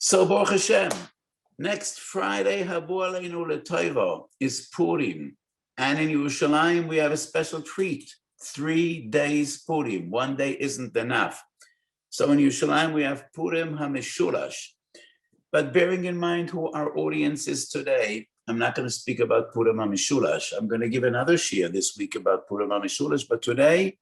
So Baruch Hashem, next Friday, Habu Aleinu L'Toivo, is Purim. And in Yerushalayim, we have a special treat, 3 days Purim. 1 day isn't enough. So in Yerushalayim, we have Purim HaMeshulash. But bearing in mind who our audience is today, I'm not going to speak about Purim HaMeshulash. I'm going to give another shir this week about Purim HaMeshulash. But today,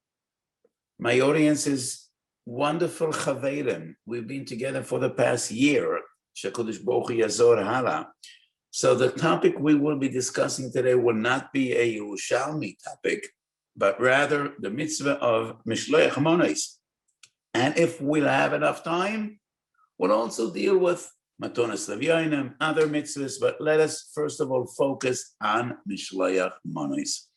my audience is wonderful Chaverim. We've been together for the past year. Shekudish Bochi Yazor Hala. So the topic we will be discussing today will not be a Yerushalmi topic, but rather the mitzvah of Mishloach Monos. And if we'll have enough time, we'll also deal with Matonas Levyonim, other mitzvahs, but let us first of all focus on Mishloach Monos.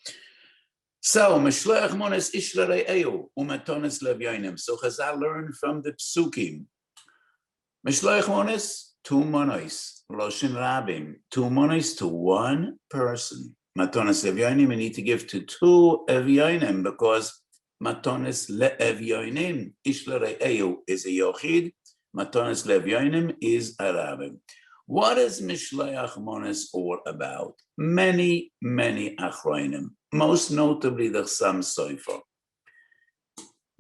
So, Mishloach Monos Ishlarei Eyu, Umatonas Levyonim. So Chazal learned from the Psukim. Mishloach Monos, 2 monos, Loshin Rabim, 2 monos to 1 person. Matonas Levyonim, we need to give to 2 Evyonim because Matonas Le'Evyonim, Ishlarei Eyu is a Yochid, Matonas Levyonim is a Rabim. What is Mishloach Monos all about? Many Achroinim, most notably the Chassam Sofer,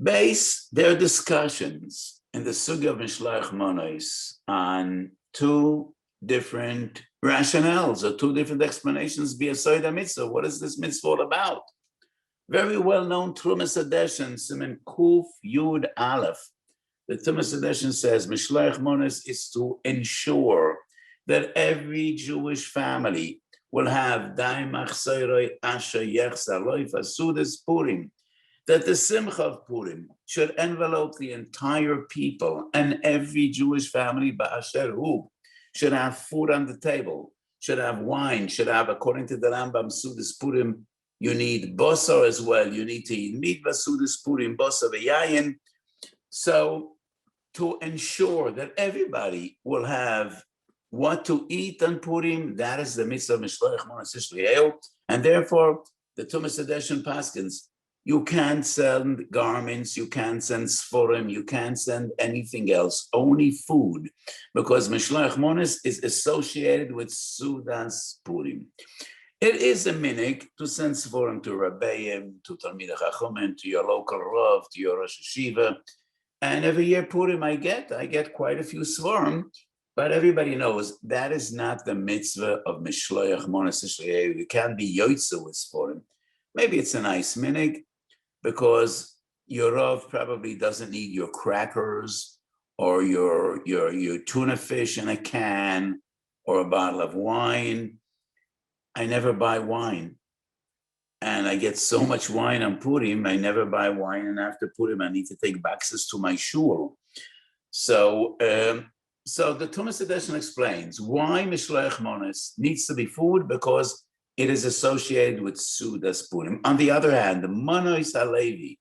base their discussions in the Sugya of Mishloach Monos on 2 different rationales or 2 different explanations via Soida Mitzvah. What is this mitzvah all about? Very well-known Trumas Adeshin, Siman Kuf Yud Aleph. The Trumas Adeshin says Mishloach Monos is to ensure that every Jewish family will have Daimach Soiroi Asher Yechsa Loif Asudas Purim, that the Simcha of Purim should envelope the entire people, and every Jewish family, Ba'asher Hu, should have food on the table, should have wine, should have, according to the Rambam, Sudas Purim, you need bosar as well, you need to eat meat, Sudas Purim, bosar v'yayin. So to ensure that everybody will have what to eat on Purim, that is the mitzvah of Mishloach Monos Ishlarei. And therefore, the Tumas Adeshin Paskins, you can't send garments, you can't send sforim, you can't send anything else, only food, because Mishloach Monos is associated with Sudas Purim. It is a minig to send sforim to Rabbeim, to Talmidei Chachamim, to your local Rav, to your Rosh Hashiva. And every year Purim I get quite a few sforim. But everybody knows that is not the mitzvah of Mishloach Monos Ishlarei. You can't be yoitza with sforim. Maybe it's a nice minig because your Rav probably doesn't need your crackers or your tuna fish in a can or a bottle of wine. I never buy wine. And I get so much wine on Purim, I never buy wine. And after Purim, I need to take boxes to my shul. So the Tumas Adeshin explains why Mishloach Monos needs to be food, because it is associated with Sudas Purim. On the other hand, the Monos Halevi.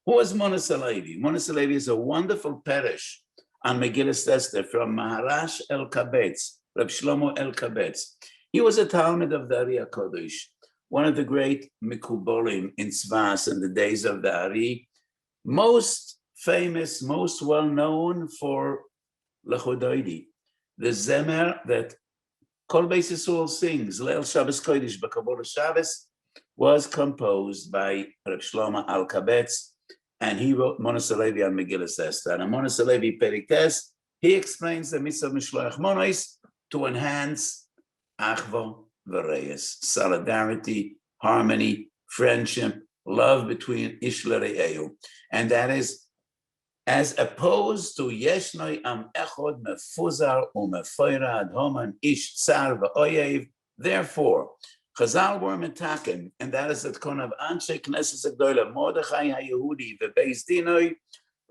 Who is Monos Halevi? Monos Halevi is a wonderful parish on Megillas Esther from Maharash El Kabetz, Reb Shlomo El Kabetz. He was a Talmud of the Ari HaKodesh, one of the great Mikubolim in Tzvas in the days of the Ari, most famous, most well-known for Lechodoidi, the Zemer that Kol Beis Yisrael sings, Leil Shabbos Kodesh B'Kabbalah Shabbos, was composed by Reb Shlomo Al Kabetz, and he wrote Monos Halevi on Megillas Esther. And on Monos Halevi Perik Tes, he explains the mitzvah of Mishloach Monos to enhance Achva V'Reyes, solidarity, harmony, friendship, love between Ishlarei Eyu. And that is as opposed to Yeshnoi Am Echod Mefuzar Umefoira Adhoman Ish Tsar V'Oyev. Therefore, Chazal were metaken, and that is that kon of Anshe Knesset Agdola Mordechai HaYehudi V'Beis Dinoi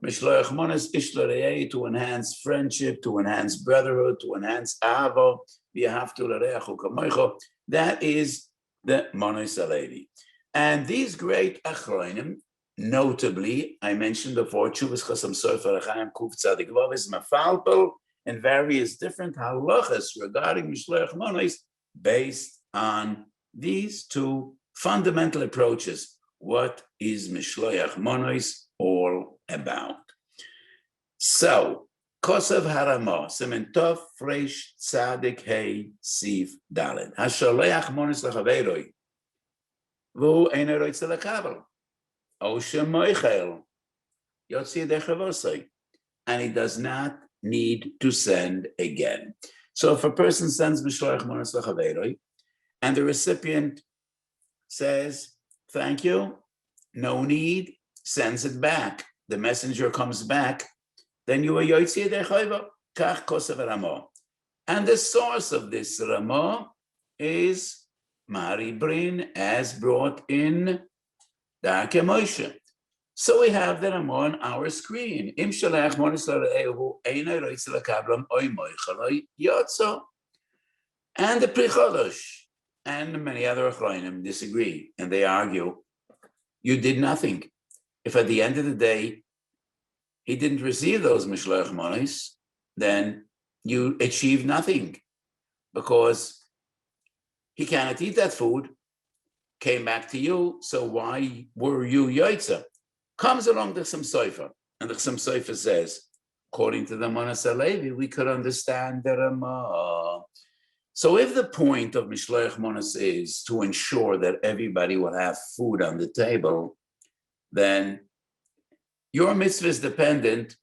Mishloach Monos Ishlarei to enhance friendship, to enhance brotherhood, to enhance Avo V'Yahavtu L'Reachu Kamoicho. That is the Monos Halevi. And these great Achroinim, notably, I mentioned before, Chuvas Chassam Sofer Chaim Kuf Tzadik Vav is mafalpel and various different halachas regarding Mishloach Monos based on these 2 fundamental approaches. What is Mishloach Monos all about? So, Kosav harama, Simen Tov, Fresh, Tzadik, Hey, Siv, Dalet. Hashaleach monis lechaveroi. Vu einer roitze lekabel. Oshe moichel. Yotzi dechavosai. And he does not need to send again. So if a person sends Mishloach monis lechaveroi, and the recipient says, thank you, no need, sends it back. The messenger comes back, then you are Yotzi Dechayva, Kach Kosav Ramo. And the source of this Ramo is Mari Brin, as brought in Darke Moshe. So we have the Ramo on our screen. Im Shalach Monis Larehu, Eina Roitz Lakablam, Oy Moichaloi, Yotzo. And the Pri Chodosh and many other Achronim disagree, and they argue, you did nothing. If at the end of the day, he didn't receive those Mishloach Monis, then you achieved nothing, because he cannot eat that food, came back to you, so why were you Yoitza? Comes along the Chassam Sofer, and the Chassam Sofer says, according to the Manas HaLevi, we could understand the Ramah. So if the point of Mishloach Monos is to ensure that everybody will have food on the table, then your mitzvah is dependent.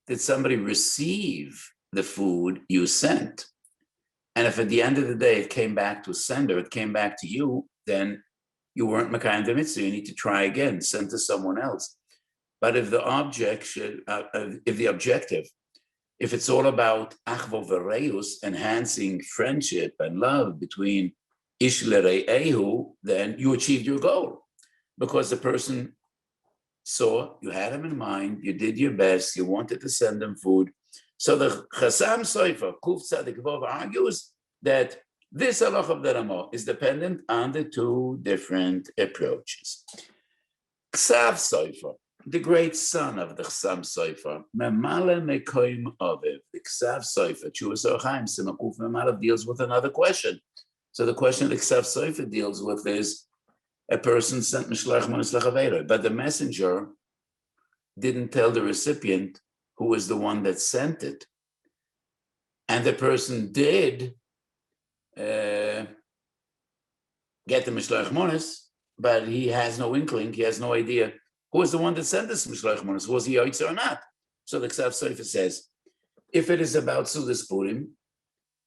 Did somebody receive the food you sent? And if at the end of the day it came back to sender, it came back to you, then you weren't Makayim the mitzvah. You need to try again, send to someone else. But if the objective, if it's all about achvo v'reus, enhancing friendship and love between ish l're'ehu, then you achieved your goal, because the person saw you had him in mind, you did your best, you wanted to send them food. So the Chassam Sofer Kuf Tzadik Vov argues that this halach of the Ramah is dependent on the two different approaches. Ksav Sofer, the great son of the Chassam Sofer, Memale Mekoim Aviv, the Ksav Sofer, Chuvas Orchaim, Simakuf Memale deals with another question. So the question the Ksav Sofer deals with is, a person sent Mishloach Monos Lechaveroi, but the messenger didn't tell the recipient who was the one that sent it. And the person did get the Mishloach Monos, but he has no inkling, he has no idea who was the one that sent this Mishloach Monos, was he Yoitzer or not? So the Ksav Sofer says, if it is about Sudas Purim,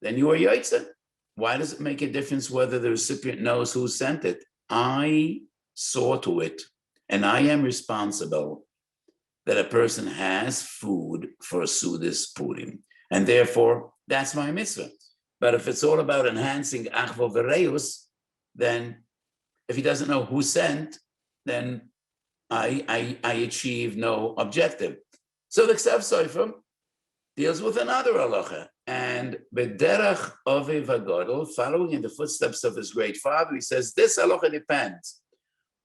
then you are Yoitzer. Why does it make a difference whether the recipient knows who sent it? I saw to it, and I am responsible that a person has food for Sudas Purim, and therefore that's my mitzvah. But if it's all about enhancing achvo v'reus, then if he doesn't know who sent, then I achieve no objective. So the Ksav Sofer deals with another halacha, and b'derech Aviv HaGadol, following in the footsteps of his great father, he says this halacha depends.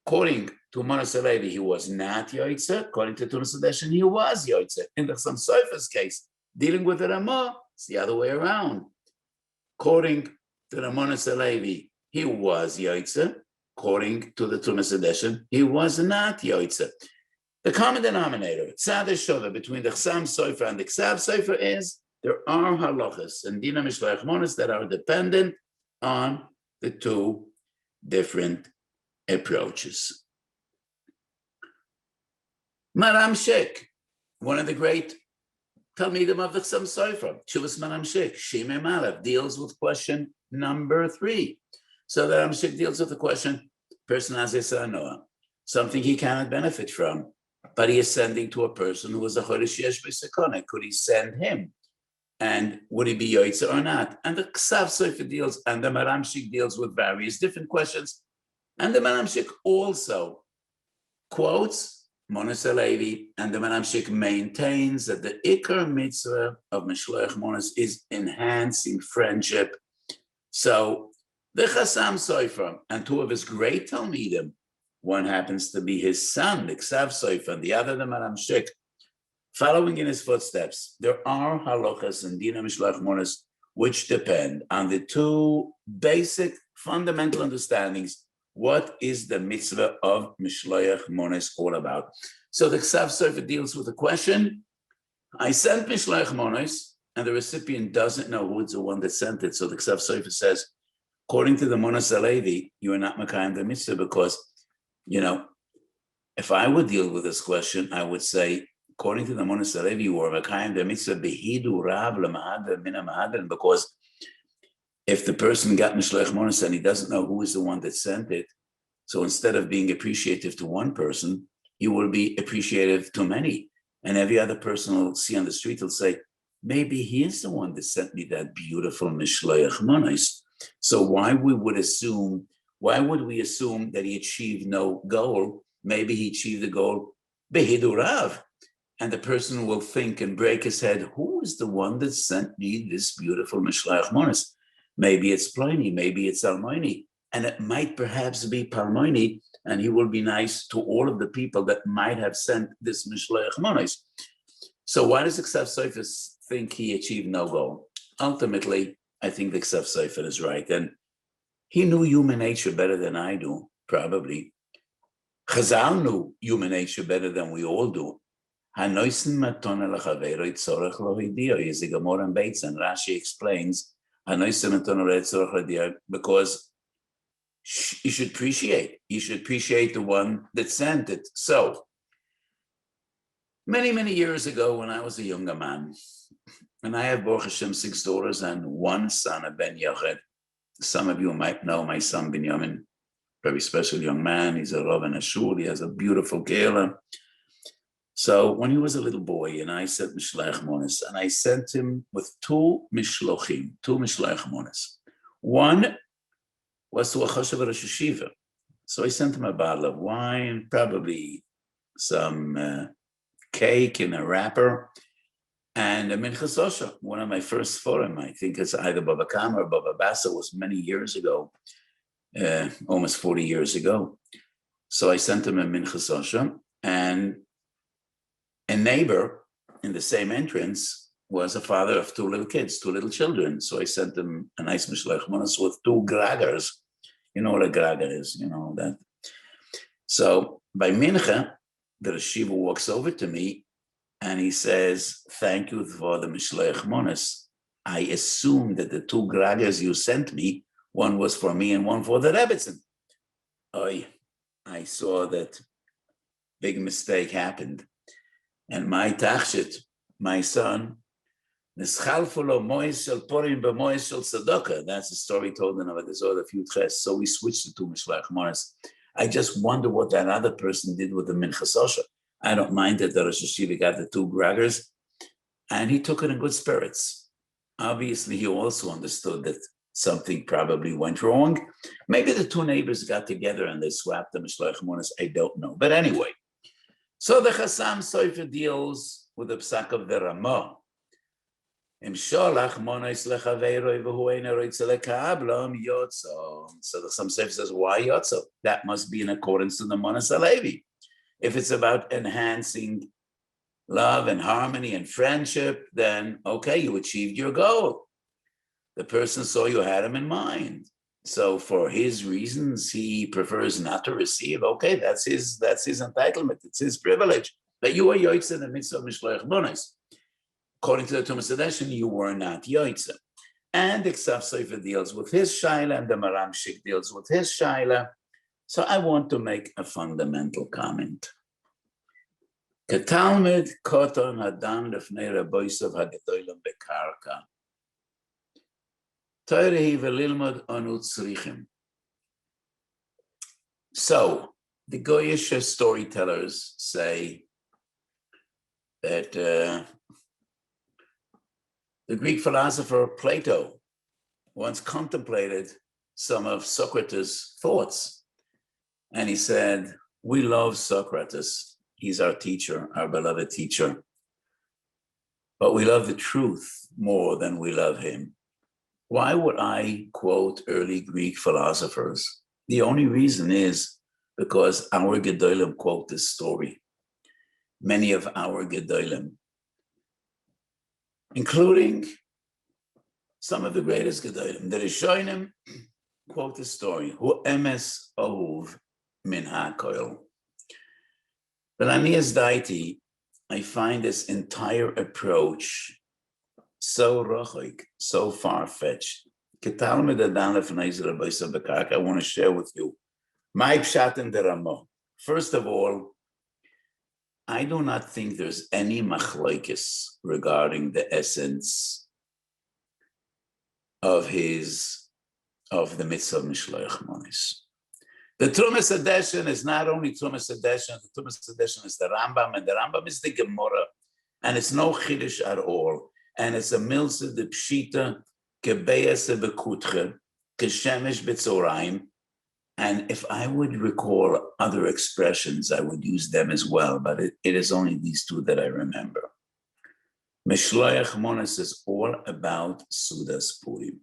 According to Manas HaLevi, he was not Yoitze. According to Tunas Hadeshin, he was Yoitze. In the Chassam Sofer's case, dealing with the Ramah, it's the other way around. According to the Manas HaLevi, he was Yoitze. According to the Tunas Hadeshin, he was not Yoitze. The common denominator, tzad shova, between the Chassam Sofer and the Ksav Sofer is there are halachas and dina mishloach monos that are dependent on the two different approaches. Maram Shek, one of the great Talmidim of the Chassam Sofer, Chuvas Maram Shek, Shimei Malav, deals with question number 3. So the Maram Shek deals with the question, person has a sanoah, something he cannot benefit from, but he is sending to a person who is a chodesh yesh b'sekona. Could he send him? And would he be yoitzer or not? And the Ksav Sofer deals, and the Maram Shek deals with various different questions. And the Maram Shek also quotes Manas HaLevi, and the Maram Shek maintains that the Ikar mitzvah of Mishloach Monos is enhancing friendship. So the Chassam Sofer and two of his great Talmidim, one happens to be his son, the Ksav Sofer, and the other the Maram Shek, following in his footsteps. There are halachas and dina mishloach monos which depend on the two basic fundamental understandings. What is the mitzvah of mishloach monos all about? So the Ksav Sofer deals with the question, I sent Mishleach Monos, and the recipient doesn't know who's the one that sent it. So the Ksav Sofer says, according to the Monos Alevi, you are not Makayim the mitzvah because, if I would deal with this question, I would say, according to the Monos Alevi, you are Makayim the mitzvah behidu rav lemahadar mina mahadar, because if the person got Mishleach Monos and he doesn't know who is the one that sent it, so instead of being appreciative to one person, he will be appreciative to many. And every other person will see on the street will say, maybe he is the one that sent me that beautiful Mishleach Monos. So why would we assume that he achieved no goal? Maybe he achieved the goal behidu rav. And the person will think and break his head, who is the one that sent me this beautiful Mishleach Monos? Maybe it's Pliny, maybe it's Almoini. And it might perhaps be Palmoini, and he will be nice to all of the people that might have sent this Mishleach Monos. So why does the Ksav Sofer think he achieved no goal? Ultimately, I think the Ksav Sofer is right. And he knew human nature better than I do, probably. Chazal knew human nature better than we all do. Is a Gemara in Beitz, and Rashi explains, because you should appreciate the one that sent it. So, many, many years ago when I was a younger man, and I have, Baruch Hashem, 6 daughters and 1 son, a Ben Yochid. Some of you might know my son, Binyamin, very special young man. He's a Rav in a shul. He has a beautiful kehillah. So when he was a little boy, and I sent Mishleach Monos, and I sent him with 2 Mishlochim, 2 Mishleach Monos. One was to a Choshev Rosh Yeshiva. So I sent him a bottle of wine, probably some cake in a wrapper, and a Minchas Osha, one of my first forum. I think it's either Baba Kama or Baba Bassa, was many years ago, almost 40 years ago. So I sent him a Minchas Osha, and a neighbor in the same entrance was a father of 2 little kids, 2 little children. So I sent him a nice Mishleach Monos with 2 gragers. You know what a grager is, that. So by Mincha, the Rashiva walks over to me and he says, thank you for the Mishleach Monos. I assume that the 2 gragers you sent me, one was for me and one for the Rebbetzin. I saw that big mistake happened. And my Tachshit, my son, that's the story told in the Zohar of Yud. So we switched to 2 Mishleach Monos. I just wonder what that other person did with the Minchas Osha. I don't mind that the Rosh Yeshiva got the 2 gragers, and he took it in good spirits. Obviously, he also understood that something probably went wrong. Maybe the 2 neighbors got together and they swapped the Mishleach Monos. I don't know. But anyway, so the Chassam Sofer deals with the psak of the Ramah. So the Chassam Sofer says, why Yotzo? That must be in accordance to the Monos Alevi. If it's about enhancing love and harmony and friendship, then okay, you achieved your goal. The person saw you had him in mind. So for his reasons, he prefers not to receive. Okay, that's his entitlement. It's his privilege. That you are Yoitze in the midst of Mishleach Monos. According to the Tumas Hadeshin, you were not Yoitze. And the Ksav Sofer deals with his shaila, and the Maramshik deals with his shaila. So I want to make a fundamental comment. Ketalmid koton hadan lefnei raboisav hagedolim bekarka. Toirehi velilmod onu tzrichim. So the Goyish storytellers say that the Greek philosopher Plato once contemplated some of Socrates' thoughts. And he said, we love Socrates. He's our teacher, our beloved teacher. But we love the truth more than we love him. Why would I quote early Greek philosophers? The only reason is because our Gedolim quote this story. Many of our Gedolim, including some of the greatest Gedolim, the Rishonim quote this story. Hu emes ohuv min ha'koil. But Anias Daiti, I find this entire approach so rochik, so far-fetched. I want to share with you my pshat in the Ramah. First of all, I do not think there's any machlokes regarding the essence of the mitzvah of Mishloach Monos. The Trumas edition is not only Trumas edition, the Trumas edition is the Rambam, and the Rambam is the Gemara, and it's no Chiddush at all. And it's a milsa de pshita, kebeyase bekutche, keshemesh betzoraim. And if I would recall other expressions, I would use them as well, but it is only these two that I remember. Mishloach Monos is all about Sudas Purim.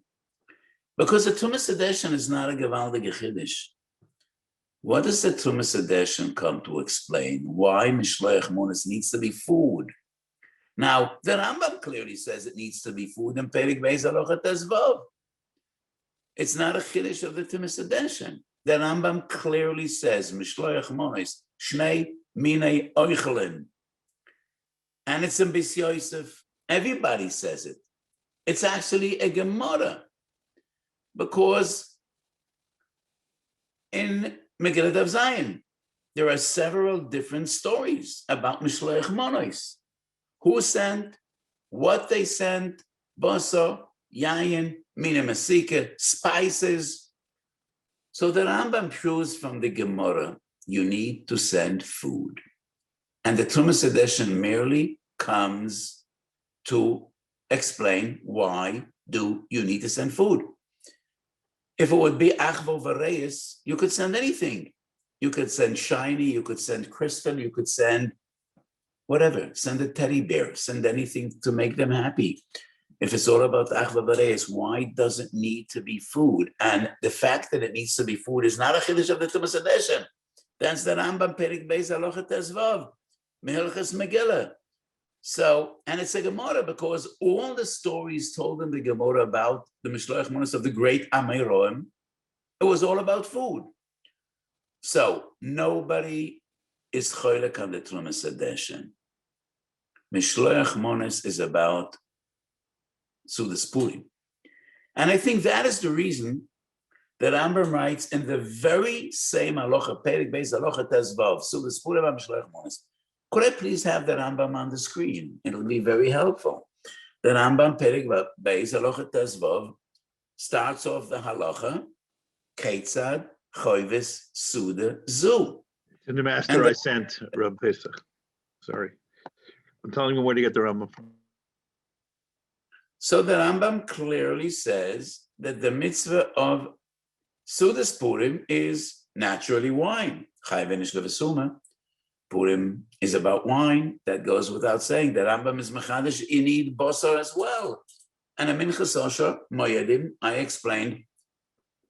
Because the Tumas Edeshen is not a Gevaldige Chiddush. What does the Tumas Edeshen come to explain? Why Mishloach Monos needs to be food? Now, the Rambam clearly says it needs to be food in Perik Beis Halachot Tezvav. It's not a Chiddush of the Tumas Edeshen. The Rambam clearly says, Mishloach Monos, Shnei Minei Oichelin. And it's in Bis Yosef. Everybody says it. It's actually a Gemara. Because in Megillat of Zion, there are several different stories about Mishloach Monos. Who sent, what they sent, Basar, Yayin, Mina Masika, spices. So the Rambam proves from the Gemara, you need to send food. And the Tumas edition merely comes to explain why do you need to send food. If it would be Achvo Vareis, you could send anything. You could send shiny, you could send crystal, you could send whatever, send a teddy bear, send anything to make them happy. If it's all about Achva Vareis, why does it need to be food? And the fact that it needs to be food is not a chiddush of the Tumas edition. That's the Rambam Perik Beis Halachot Tezvav, Mehilchas Megillah. So, and it's a Gemara because all the stories told in the Gemara about the Mishloach Monos of the great Amayroim, it was all about food. So, nobody is choylek on the Tumas edition. Mishloach Monos is about Sudas Purim. And I think that is the reason that Rambam writes in the very same halacha, Perik Beis Halachot Tezvav, Sudas Purim and Mishloach Monos. Could I please have the Rambam on the screen? It'll be very helpful. The Rambam Perik Beis Halachot Tezvav starts off the halacha, Keitzad Choyves Suda Zu. It's in the master I sent, Rav Pesach. Sorry. I'm telling him where to get the Rambam from. So the Rambam clearly says that the mitzvah of Sudas Purim is naturally wine. Chai v'nish levesuma. Purim is about wine. That goes without saying. The Rambam is mechadish. You need basar as well. And in Minchas Osher, Moedim, I explained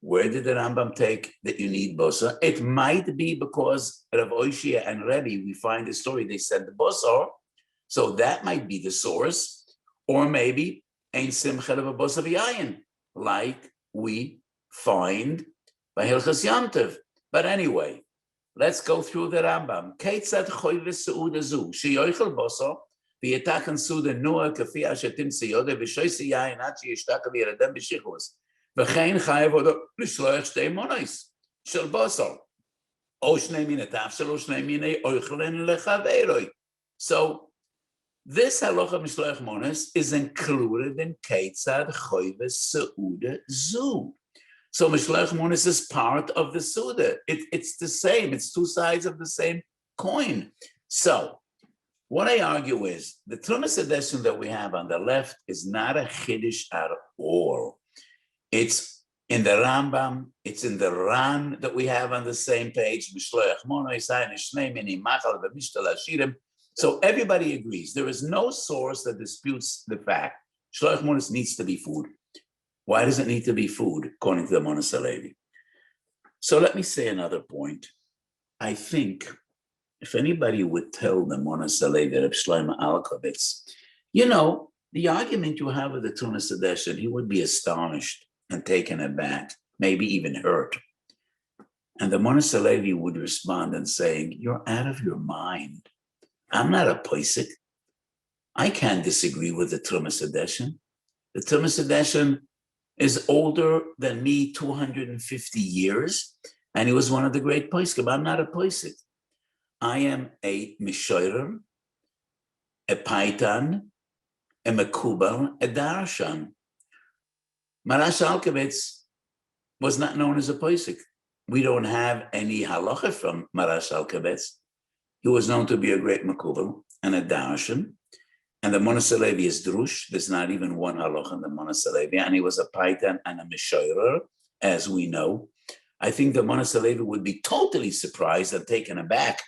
where did the Rambam take that you need basar. It might be because Rav Oishia and Rebbe, we find the story, they said the basar. So that might be the source. Or maybe ein simcha of a basar v'yayin, like we find by Hilchos Yom Tov. But anyway, let's go through the Rambam. Keitzad choyves seuda zu, sheyoichel basar, v'yetachen suda nua kafi ashetim siyoda, v'shoysi yayin ad sheyishtaka v'yeradem b'shichus, v'chein chayev odo l'shloach shtei monos shel basar, o shnei min etafshel, o shnei minei oichlin lechaveroi. So this halacha Mishloach Monos is included in Keitzad choyves seuda zu. So Mishloach Monos is part of the Suda. It's the same. It's two sides of the same coin. So what I argue is the Tumas edition that we have on the left is not a Chiddush at all. It's in the Rambam. It's in the Ran that we have on the same page. Mishloach Monos, Shnei Mini Machal v'Mishtal Hashirim. So everybody agrees. There is no source that disputes the fact Mishloach Monos needs to be food. Why does it need to be food, according to the Monos Halevi? So let me say another point. I think if anybody would tell the Monos Halevi, Reb Shlomo Alkovitz, you know, the argument you have with the Tumas Edition, he would be astonished and taken aback, maybe even hurt. And the Monos Halevi would respond and saying, you're out of your mind. I'm not a posek. I can't disagree with the Trumas Hadeshen. The Trumas Hadeshen is older than me 250 years, and he was one of the great poskim. I'm not a posek. I am a mishoirer, a paitan, a mekubal, a darshan. Marash Alkevitz was not known as a posek. We don't have any halacha from Marash Alkevitz. He was known to be a great mekubal and a darshan. And the Monas Halevi is drush. There's not even one halacha in the Monas Halevi. And he was a paitan and a mishoirer, as we know. I think the Monas Halevi would be totally surprised and taken aback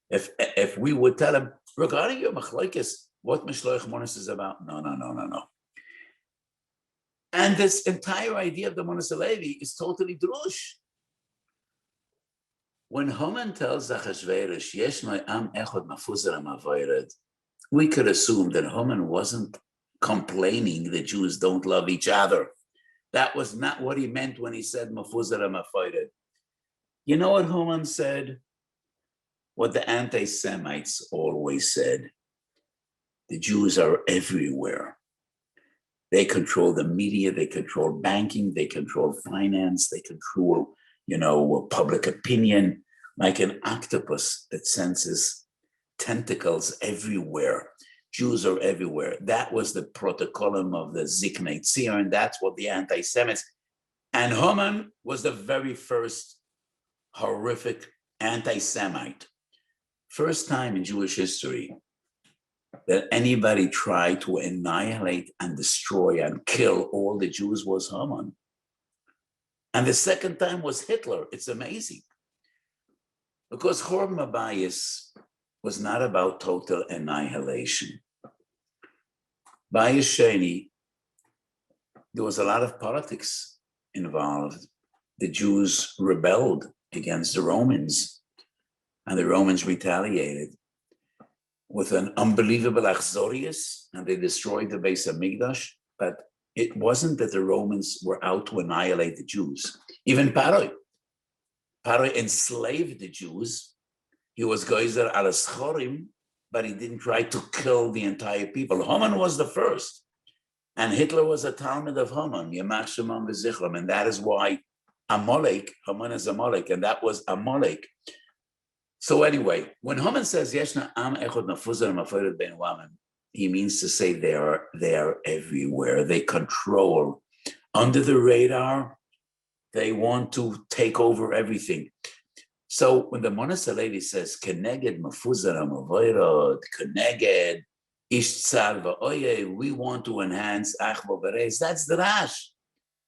if we would tell him, regarding your machlokes, what Mishloach Monas is about. No. And this entire idea of the Monas Halevi is totally drush. When Haman tells Achashverosh, Yesh no am echad mafuzer amavoyred, we could assume that Haman wasn't complaining the Jews don't love each other. That was not what he meant when he said mafuzer amavoyred. You know what Haman said? What the anti-Semites always said. The Jews are everywhere. They control the media, they control banking, they control finance, they control, public opinion, like an octopus that senses tentacles everywhere. Jews are everywhere. That was the protocolum of the Ziknei Tzir, and that's what the anti-Semites. And Haman was the very first horrific anti-Semite. First time in Jewish history that anybody tried to annihilate and destroy and kill all the Jews was Haman. And the second time was Hitler. It's amazing. Because Chorban Bayis was not about total annihilation. Bayis Sheni, there was a lot of politics involved. The Jews rebelled against the Romans, and the Romans retaliated with an unbelievable achzorius, and they destroyed the Beis Hamikdash. But it wasn't that the Romans were out to annihilate the Jews. Even Paroi enslaved the Jews. He was Geizer al Schorim, but he didn't try to kill the entire people. Haman was the first, and Hitler was a Talmud of Haman, Yamach Shemam v'Zichram, and that is why Amalek, Haman is Amalek, and that was Amalek. So anyway, when Haman says Yeshna Am Echod Mafuzar Mafored Ben Waman, he means to say they are everywhere. They control under the radar. They want to take over everything. So when the Monas Halevi says Keneged Mafuzar Mavoirod, Keneged Ish Tzar Va'oye, we want to enhance Achvo Bereis, that's the Rash.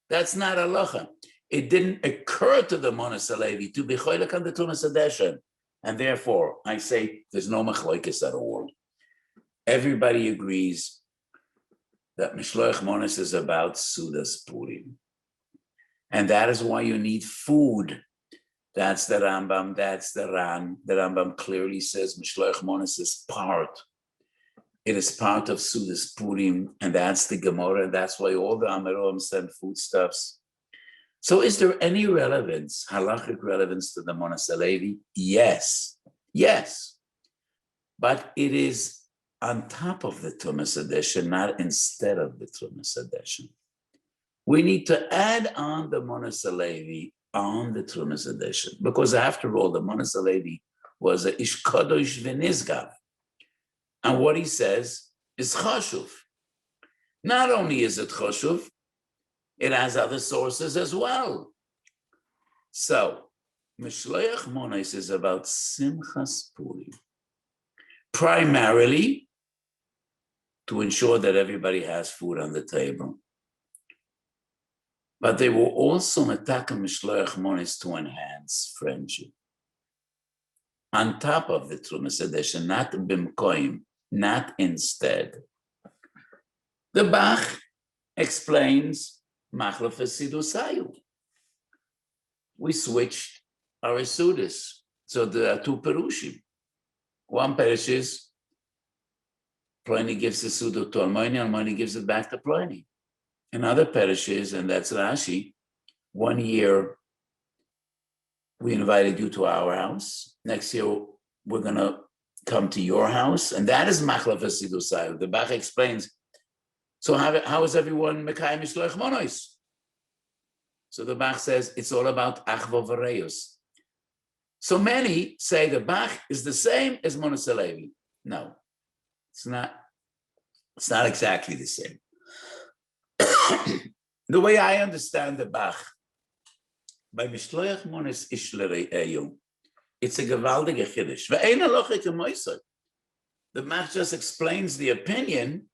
That's not halacha. It didn't occur to the Monas Halevi to be choilek on the Tumas Hadeshen. And therefore, I say there's no machlokes at all. Everybody agrees that Mishloach Monas is about Sudas Purim. And that is why you need food. That's the Rambam, that's the Ran. The Rambam clearly says Mishloach Monas is part. It is part of Sudas Purim, and that's the Gemara, and that's why all the Ameroim send foodstuffs. So is there any relevance, halachic relevance to the Monas Halevi? Yes. But it is on top of the Tumas Hadeshen, not instead of the Tumas Hadeshen. We need to add on the Monas Halevi on the Tumas Hadeshen, because after all, the Monas Halevi was a Ish Kadosh V'Nizgav. And what he says is chashuv. Not only is it chashuv, it has other sources as well. So, Mishloach Monos is about Simchas Purim, primarily to ensure that everybody has food on the table. But they were also Metaka Mishloach Monos to enhance friendship. On top of the Tumas Hadeshen, not bimkoim, not instead. The Bach explains Machlefes Sidusayu. We switched our Sudas. So there are two Perushim. One Perush is Pliny gives the Suda to Almoni, Almoni gives it back to Pliny. Another Perush is, and that's Rashi, 1 year we invited you to our house. Next year, we're going to come to your house, and that is machlaf hasidusai. The Bach explains, so how is everyone mekayim mishloach monos? So the Bach says it's all about achva v'reus. So many say the Bach is the same as Monos HaLevi. No, it's not. It's not exactly the same. The way I understand the Bach, by Mishloach Monos Ish L'Re'eyu, it's a gewaldige chiddush. Ve'ein halacha k'moisei. The Bach just explains the opinion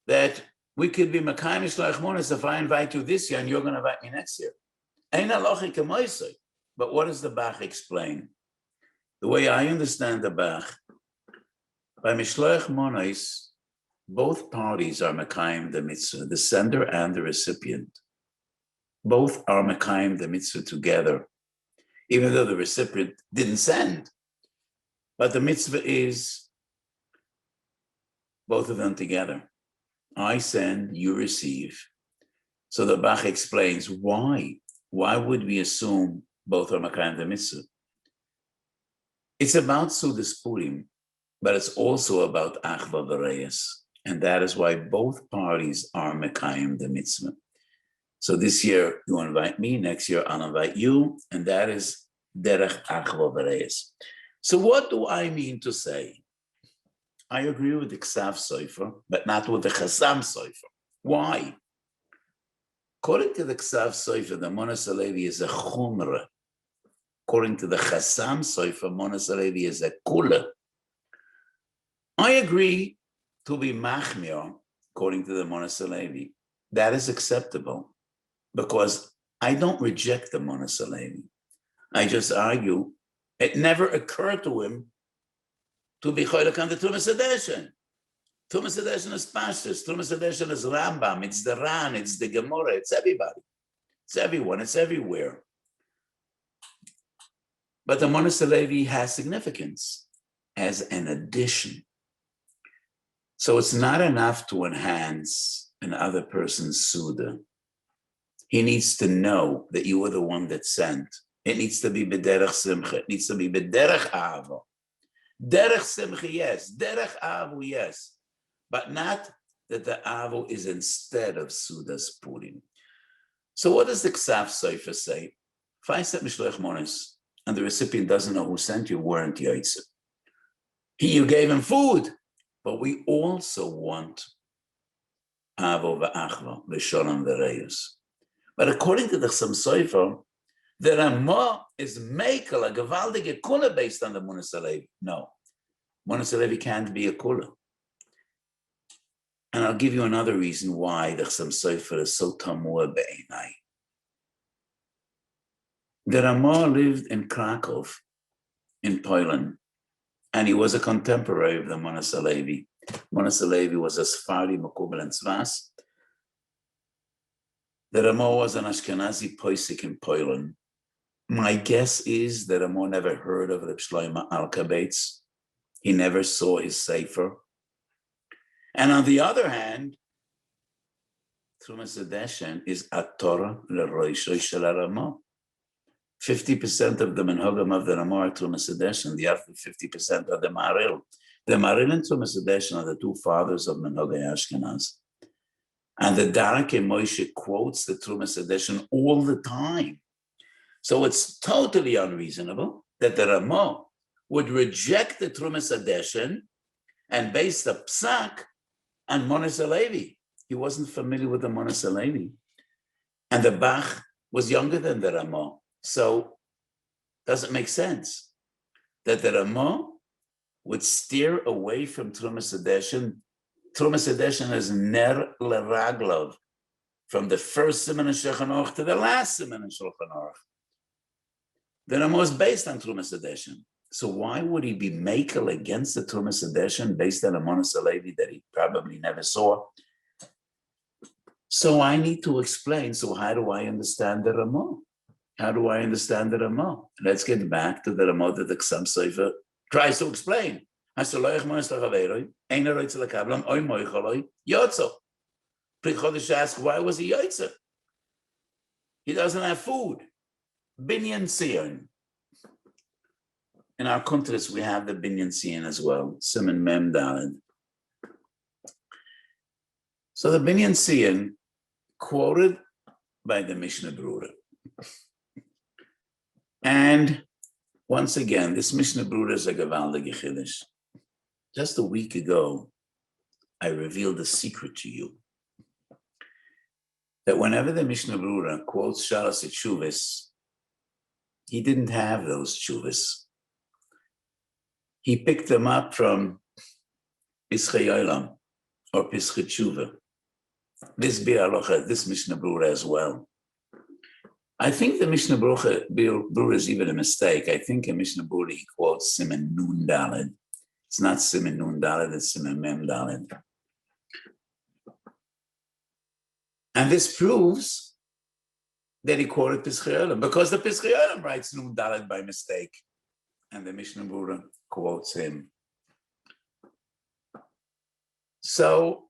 that we could be Mekayim Mishloach Monos if I invite you this year and you're going to invite me next year. Ein halacha k'moisei. But what does the Bach explain? The way I understand the Bach, by Mishloach Monos, both parties are Mekayim the mitzvah, the sender and the recipient. Both are Mekayim the mitzvah together, even though the recipient didn't send. But the mitzvah is both of them together. I send, you receive. So the Bach explains why. Why would we assume both are Mekayim the mitzvah? It's about Sudas Purim, but it's also about Achva V'Reis. And that is why both parties are Mekayim the mitzvah. So this year, you invite me, next year, I'll invite you, and that is Derech Achva V'Reis. So what do I mean to say? I agree with the Ksav Sofer, but not with the Chasam Sofer. Why? According to the Ksav Sofer, the Monos HaLevi is a Chumrah. According to the Chasam Sofer, Monos HaLevi is a Kula. I agree to be Machmir, according to the Monos HaLevi. That is acceptable because I don't reject the Monos HaLevi. I just argue it never occurred to him to be Choylek on the Tumas Hadeshen. Tumas Hadeshen is Pashtus, Tumas Hadeshen is Rambam, it's the Ran, it's the Gemara, it's everybody. It's everyone, it's everywhere. But the Monos HaLevi has significance as an addition. So it's not enough to enhance another person's Suda. He needs to know that you were the one that sent. It needs to be B'derech Simcha. It needs to be B'derech Ahava. Derech Simcha, yes. Derech Ahavu, yes. But not that the Ahavu is instead of Sudas Purim. So what does the Ksav Sofer say? If I said Mishloach Monos and the recipient doesn't know who sent you, weren't Yaitse. You gave him food. But we also want Avo v'Achva, v'Sholem v'Reus. But according to the Chasam Sofer, the Ramah is Mekel, a gewaldige Kula based on the Monos HaLevi. No, Monos HaLevi can't be a Kula. And I'll give you another reason why the Chasam Sofer is so tamur be'enai. The Ramah lived in Krakow, in Poland, and he was a contemporary of the Monos HaLevi. Monos HaLevi was a Sfari Mekubal and Tzvas. The Ramah was an Ashkenazi Poisik in Poland. My guess is that Ramah never heard of Reb Shlomo Alkabetz. He never saw his Sefer. And on the other hand, Trumas Hadeshen is a Torah l'roisho shel Ramah. 50% of the Menhogam of the Ramah are Trumas Hadeshen, the other 50% are the Maril. The Maril and Trumas Hadeshen are the two fathers of Menhogay Ashkenaz. And the Darke Moshe quotes the Trumas Hadeshen all the time. So it's totally unreasonable that the Ramah would reject the Trumas Hadeshen and base the Psak on Monos HaLevi. He wasn't familiar with the Monos HaLevi. And the Bach was younger than the Ramah. So does it make sense that the Ramah would steer away from Trumas Hadeshen? Trumas Hadeshen is ner leraglov, from the first Siman in Shulchan Aruch to the last Siman in Shulchan Aruch. The Ramah is based on Trumas Hadeshen. So why would he be makel against the Trumas Hadeshen based on a Monos HaLevi that he probably never saw? So I need to explain. So how do I understand the Ramah? How do I understand the Ramah? Let's get back to the Ramah that the Ksav Sofer tries to explain. Pri Chodesh asks, why was he Yotze? He doesn't have food. Binyan Sion. in our countries, we have the Binyan Siyan as well, Siman Mem Daled. So the Binyan Siyan, quoted by the Mishnah Brura. And once again, this Mishnah Brura is a gewaldige chiddush. Just a week ago, I revealed a secret to you. That whenever the Mishnah Brura quotes Shalas Tshuvos, he didn't have those Tshuvos. He picked them up from Pischei Olam or Pischei Tshuva. This Bir Alocha, this Mishnah Brura as well. I think the Mishnah Brura is even a mistake. I think in Mishnah Brura he quotes Siman Nun Daled. It's not Siman Nun Daled, it's Siman Mem Daled. And this proves that he quoted Pischei Olam, because the Pischei Olam writes Nun Daled by mistake, and the Mishnah Brura quotes him. So,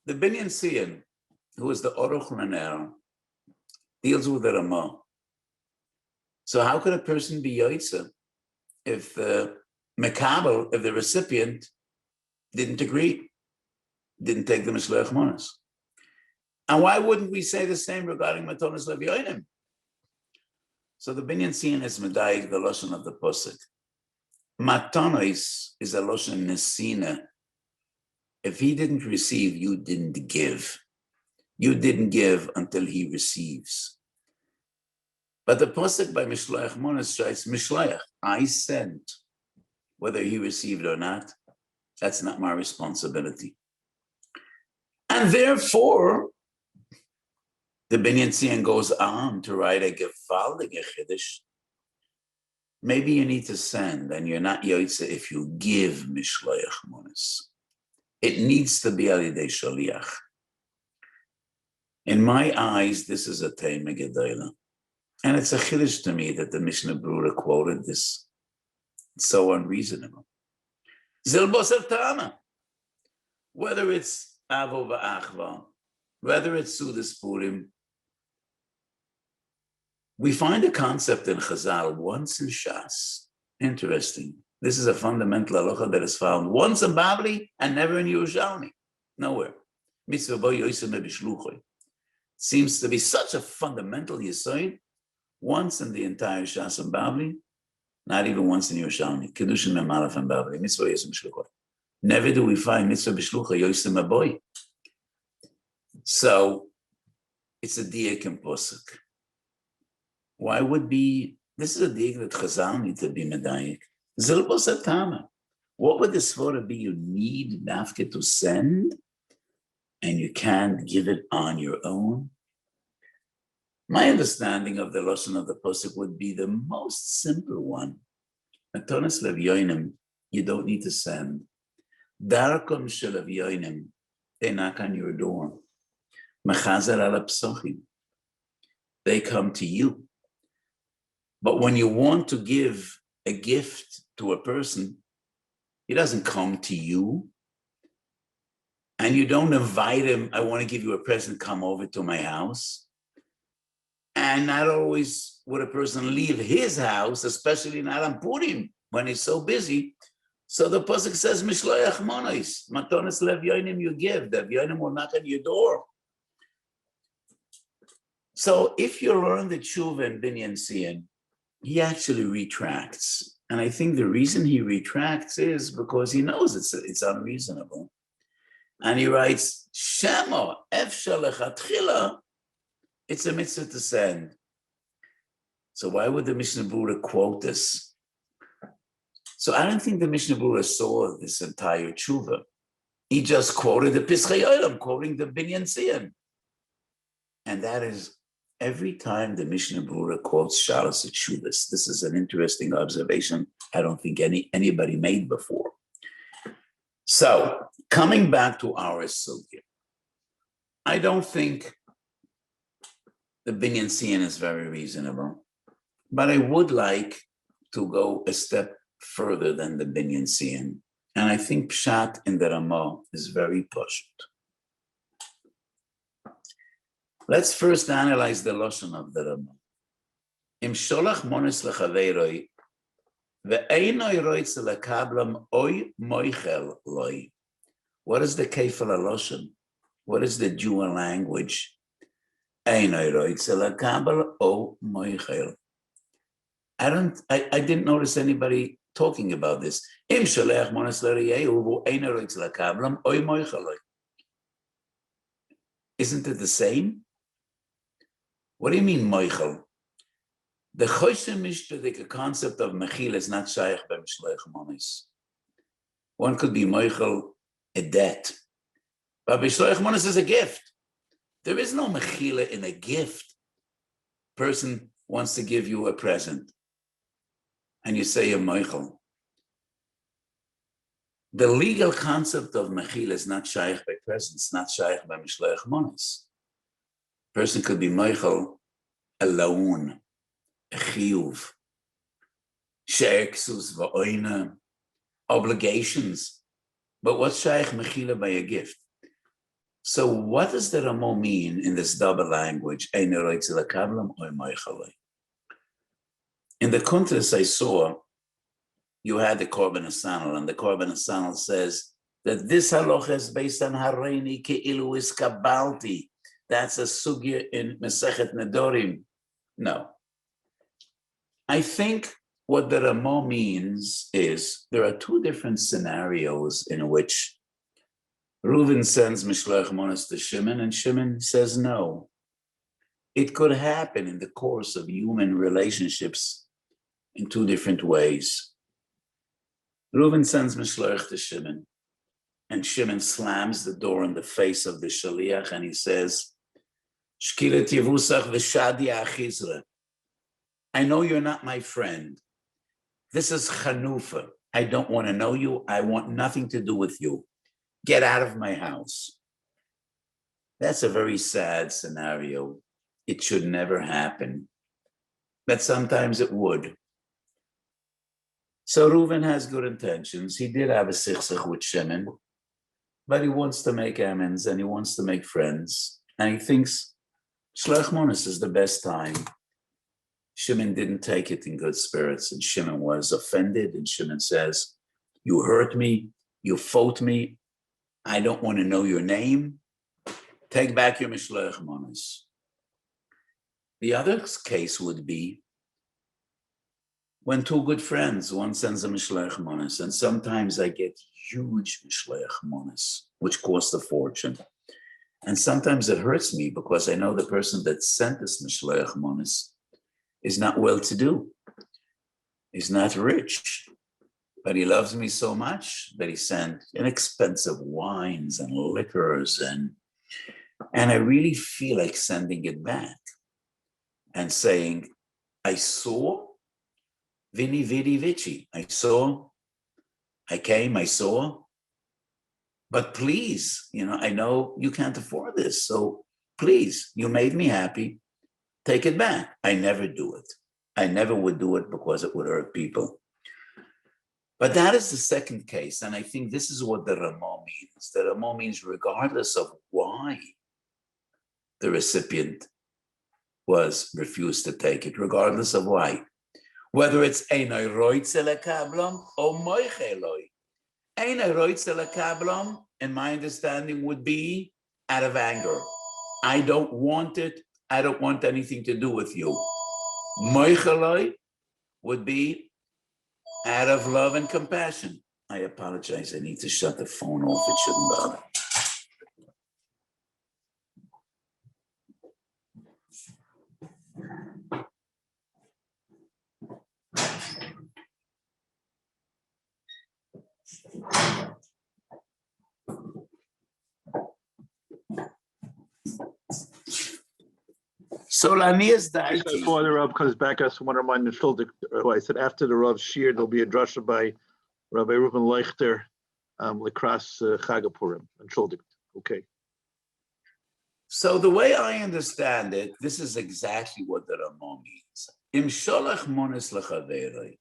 the Binyan Siyan, who is the Oruch Laner, deals with the Ramah. So how could a person be Yoitza if the Mekabel, if the recipient didn't agree, didn't take the Mishloach Monos? And why wouldn't we say the same regarding Matonis Lev Yoinim? So the Binyan Siyan is Medayik, the Lashon of the Pasuk. Matonis is a Lashon Nesina. If he didn't receive, you didn't give. You didn't give until he receives. But the pasuk by Mishloach Monos writes, Mishloach, I sent, whether he received or not, that's not my responsibility. And therefore, the Binyan Siyan goes on to write a gewaldige chiddush. Maybe you need to send, and you're not yoitze if you give Mishloach Monos. It needs to be alidei shaliach. In my eyes, this is a tema gedola. And it's a chiddush to me that the Mishnah Brura quoted this. It's so unreasonable. Zilbos of Tama. Whether it's Avo v'Achva, whether it's Sudas Purim, we find a concept in Chazal once in Shas. Interesting. This is a fundamental halacha that is found once in Babli and never in Yerushalmi. Nowhere. Mitzvah bo yoisem b'shluchoi. Seems to be such a fundamental yisoid, once in the entire Shas and Babli, not even once in Yerushalmi. Kedushin me'malaf and Babli, mitzvah yoisem b'shluchoi. Never do we find mitzvah b'shluchoi yoisem aboy. So, it's a diak in Posuk. Why would be, this is a diak that Chazal need to be medayik. Zilbos atama. What would the svara be? You need nafke to send, and you can't give it on your own? My understanding of the lashon of the pasuk would be the most simple one. Matonis lev yoinim, you don't need to send. Darakom shel lev yoinim, they knock on your door. Mechazer ala psochim, they come to you. But when you want to give a gift to a person, he doesn't come to you. And you don't invite him, I want to give you a present, come over to my house. And not always would a person leave his house, especially not on Purim, when he's so busy. So the pasuk says, Mishloach Monos, Matonis lev yoinim, you give, the yoinim will knock on your door. So if you learn the tshuva in Binyan Siyan, he actually retracts. And I think the reason he retracts is because he knows it's unreasonable. And he writes, Shema, efshar lechatchila, it's a mitzvah to send. So why would the Mishnah Brura quote this? So I don't think the Mishnah Brura saw this entire tshuva. He just quoted the Pischei Olam, quoting the Binyan Siyan. And that is every time the Mishnah Brura quotes Shalas Tshuvos. This is an interesting observation I don't think anybody made before. So, coming back to our sugya, I don't think the Binyan Siyan is very reasonable, but I would like to go a step further than the Binyan Siyan, and I think Pshat in the Ramah is very pushed. Let's first analyze the lashon of the Ramah. Im sholach mones lechaveroi, ve'einoi roitze lekablam oi moichel loi. What is the kefal haloshen? What is the dual language? Einoi roitze lekabel o moichel. I didn't notice anybody talking about this. Im sholach mones lechaveroi, ve'einoi roitze lekablam oi moichel loi. Isn't it the same? What do you mean, moichel? The Choshen Mishpadik concept of mechil is not shaykh by Mishloach Monis. One could be moichel a debt, but Mishloach Monis is a gift. There is no mechila in a gift. Person wants to give you a present, and you say a moichel. The legal concept of mechil is not shaykh by presents, not shaykh by Mishloach Monis. Person could be moichel a loan, a chiyuv, she'eksus va'oina, obligations. But what's shaykh mechila by a gift? So what does the Ramo mean in this double language? In the contrast I saw, you had the Korban Asanal, and the Korban Asanal says that this halacha is based on Hareini Ke'ilu is Kabalti. That's a sugya in Masechet Nedorim. No. I think what the Ramo means is there are two different scenarios in which Reuven sends Mishloach Monos to Shimon, and Shimon says no. It could happen in the course of human relationships in two different ways. Reuven sends Mishloach to Shimon, and Shimon slams the door in the face of the Shaliach, and he says, Shkilat Yevusach v'shadi achizra. I know you're not my friend. This is Chanufa. I don't want to know you. I want nothing to do with you. Get out of my house. That's a very sad scenario. It should never happen. But sometimes it would. So Reuven has good intentions. He did have a sichsach with Shimon, but he wants to make amends and he wants to make friends. And he thinks Shloach Monos is the best time. Shimon didn't take it in good spirits, and Shimon was offended, and Shimon says, you hurt me, you fought me, I don't want to know your name, take back your Mishloach Monos. The other case would be when two good friends, one sends a Mishloach Monos, and sometimes I get huge Mishloach Monos, which cost a fortune. And sometimes it hurts me because I know the person that sent this Mishloach Monos is not well-to-do. He's not rich, but he loves me so much that he sent inexpensive wines and liquors, and I really feel like sending it back and saying, I saw Vini Vidi Vici. I saw, I came, I saw, but please, I know you can't afford this, so please, you made me happy. Take it back. I never do it. I never would do it because it would hurt people. But that is the second case, and I think this is what the Ramo means. The Ramo means regardless of why the recipient was refused to take it, regardless of why. Whether it's Einoi Roitze Lekablam or Moicheloi. Einoi Roitze Lekablam, in my understanding, would be out of anger. I don't want it. I don't want anything to do with you. Moicheloi would be out of love and compassion. I apologize. I need to shut the phone off. It shouldn't bother. So Lania's died. Before the Rav comes back, I just want to remind the Shuldik. I said after the Rav Shir, there'll be a drasha by Rabbi Reuven Leichter, Lekras Chag Purim and Shuldik. Okay. So the way I understand it, this is exactly what the Ramo means. Im sholach mones lechaveroi,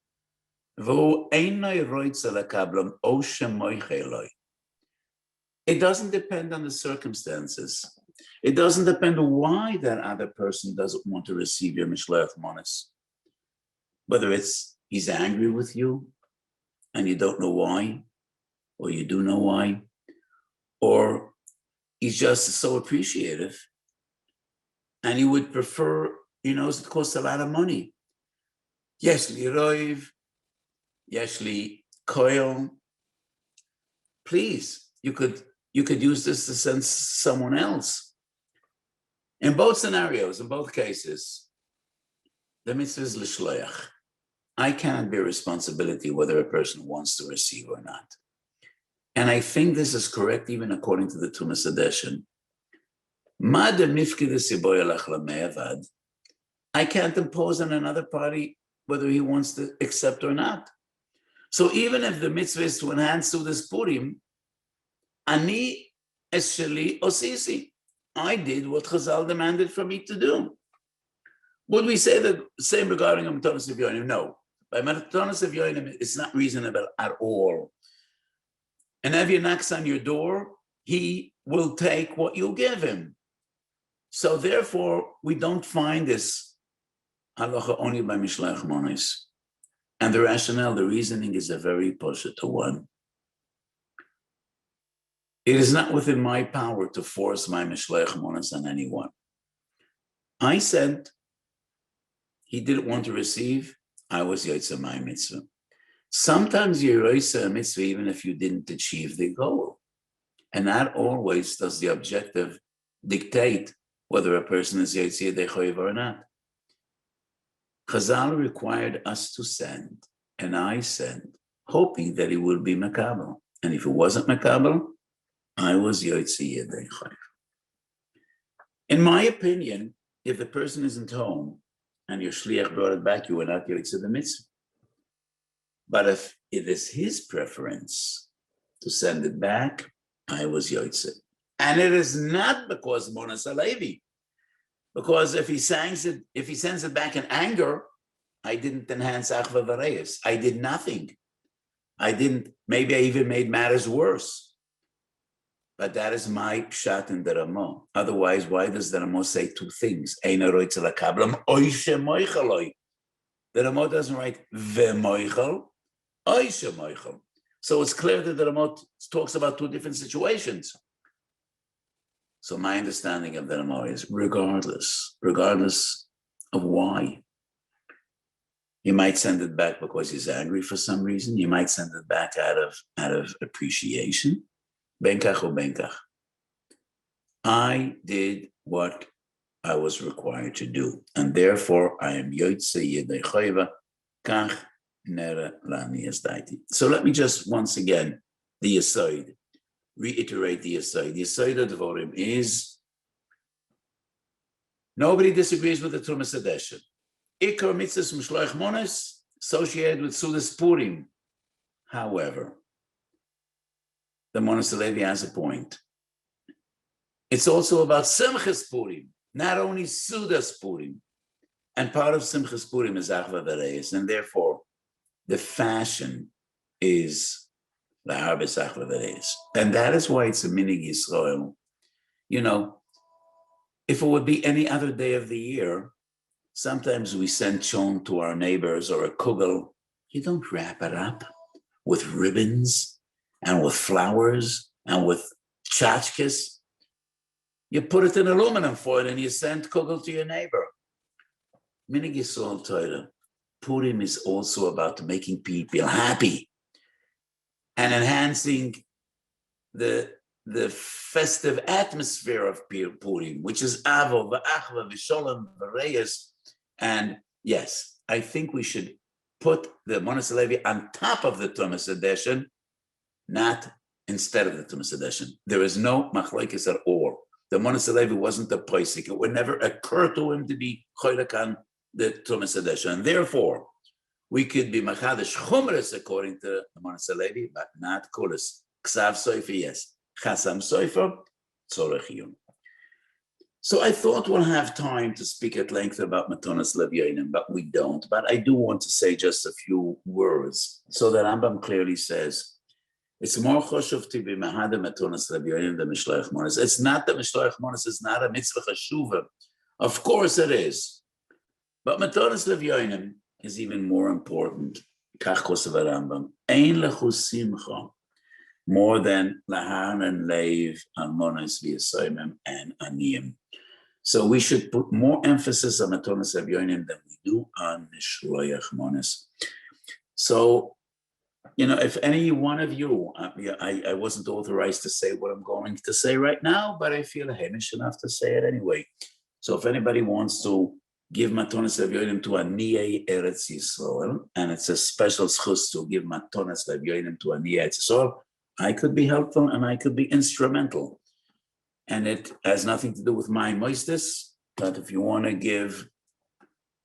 v'hu einoi roitze lekablam o shemoicheloi. It doesn't depend on the circumstances. It doesn't depend on why that other person doesn't want to receive your Mishloach Monos. whether it's he's angry with you and you don't know why, or you do know why, or he's just so appreciative and you would prefer, he knows it costs a lot of money. Yesh li roiv, yesh li koil. Please, you could use this to send someone else. In both scenarios, in both cases, the mitzvah is l'shloach. I cannot bear responsibility whether a person wants to receive or not. And I think this is correct even according to the Tumas Hadeshin. I can't impose on another party whether he wants to accept or not. So even if the mitzvah is to enhance to this Purim, ani esheli osisi. I did what Chazal demanded for me to do. Would we say the same regarding Matonos of Yonim? No. By Matonos of Yonim, it's not reasonable at all. And if he knocks on your door, he will take what you give him. So therefore, we don't find this halacha only by Mishlach Monis. And the rationale, the reasoning is a very pashut one. It is not within my power to force my Mishlach Monis on anyone. I said he didn't want to receive, I was Yotze my mitzvah. Sometimes you're Yotze a mitzvah even if you didn't achieve the goal. And not always does the objective dictate whether a person is Yotze Yedei Choiv or not. Chazal required us to send, and I sent, hoping that he will be Makabel. And if it wasn't Makabel, I was Yotze Yedei Choiv. In my opinion, if the person isn't home and your shliach brought it back, you were not Yotze the mitzvah. But if it is his preference to send it back, I was Yotze. And it is not because Monas Alevi. Because if he sends it back in anger, I didn't enhance Achva Vareis. I did nothing. Maybe I even made matters worse. But that is my pshat in the Ramah. Otherwise, why does the Ramah say two things? The Ramah doesn't write ve'moichel, oishe moichel. So it's clear that the Ramah talks about two different situations. So my understanding of the Ramah is regardless of why. He might send it back because he's angry for some reason. You might send it back out of appreciation. Benkach or benkach. I did what I was required to do, and therefore I am Yotze Yedei Choiva, kach nera lani esdaiti. So let me just once again, the Yesod, reiterate the Yesod. The Yesod of Dvorim is, nobody disagrees with the Tumas Hadeshin. Ikar mitzvahs Mishloach Monos associated with Sudas Purim. However, the Monos Alevi has a point. It's also about Simchas Purim, not only Sudas Purim. And part of Simchas Purim is Achva Vareis, and therefore the fashion is the Harvest Achva Vareis. And that is why it's a Minig Yisrael. You know, if it would be any other day of the year, sometimes we send chon to our neighbors or a kugel. You don't wrap it up with ribbons and with flowers and with tchotchkes. You put it in aluminum foil and you send kugel to your neighbor. Minig Yisrael Torah, Purim is also about making people happy and enhancing the festive atmosphere of Purim, which is Avo, V'achva, V'sholem, V'reyes. And yes, I think we should put the Monos Alevi on top of the Tumas Hadeshin, not instead of the Tumas Hadeshin. There is no machlokes at all. The Monos Alevi wasn't a poisik. It would never occur to him to be choylek on the Tumas Hadeshin. And therefore, we could be machadish chumras according to the Monos Alevi, but not kulas. Ksav soifer, yes. Chasam soifer, tzorech yom. So I thought we'll have time to speak at length about Matonos Levyonim, but we don't. But I do want to say just a few words so that Rambam clearly says, it's more choshev to be mahada Matonos Levyonim than Mishloach Monos. It's not that Mishloach Monos is not a mitzvah chashuva. Of course it is. But Matonos Levyonim is even more important. Kach kosev Rambam. Ein lechu simcha more than lahan and leiv almonas v'yasoimim and aniyim. So we should put more emphasis on matonas avyonim than we do on shloach monas. So, if any one of you, I wasn't authorized to say what I'm going to say right now, but I feel hamish enough to say it anyway. So if anybody wants to give matonas avyonim to Aniyei Eretz Yisrael, and it's a special schus to give matonas avyonim to Aniyei Eretz Yisrael, I could be helpful and I could be instrumental. And it has nothing to do with my moistus, but if you want to give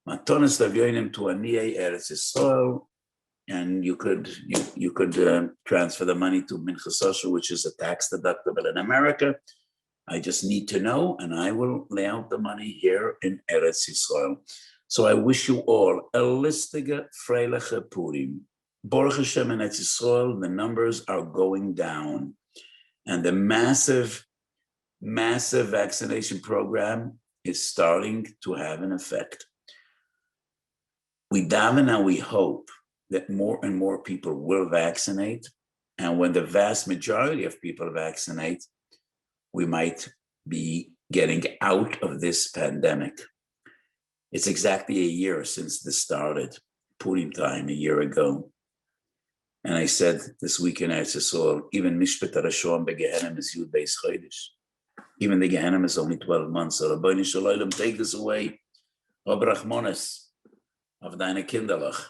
matonas avyonim to Aniyei Eretz Yisrael, and you could transfer the money to Minchas Osher, which is a tax deductible in America. I just need to know, and I will lay out the money here in Eretz Yisrael. So I wish you all a listige freiliche Purim. Baruch Hashem in Eretz Yisrael, the numbers are going down, and the massive vaccination program is starting to have an effect. We daven and we hope that more and more people will vaccinate. And when the vast majority of people vaccinate, we might be getting out of this pandemic. It's exactly a year since this started, Purim time, a year ago. And I said this week in Eretz Yisrael, even Mishpat HaRashon beGehenim is Yud Beis Chodesh. Even the Gehenim is only 12 months. So Rabbeinu Shalom, take this away. Ob Rachmones, of deine Kinderlach.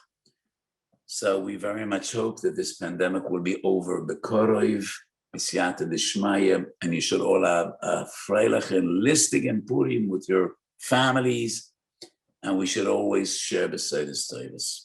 So we very much hope that this pandemic will be over b'korov, b'siyata d'shmaya, and you should all have a freilich and listig and Purim with your families, and we should always share b'seides tovos.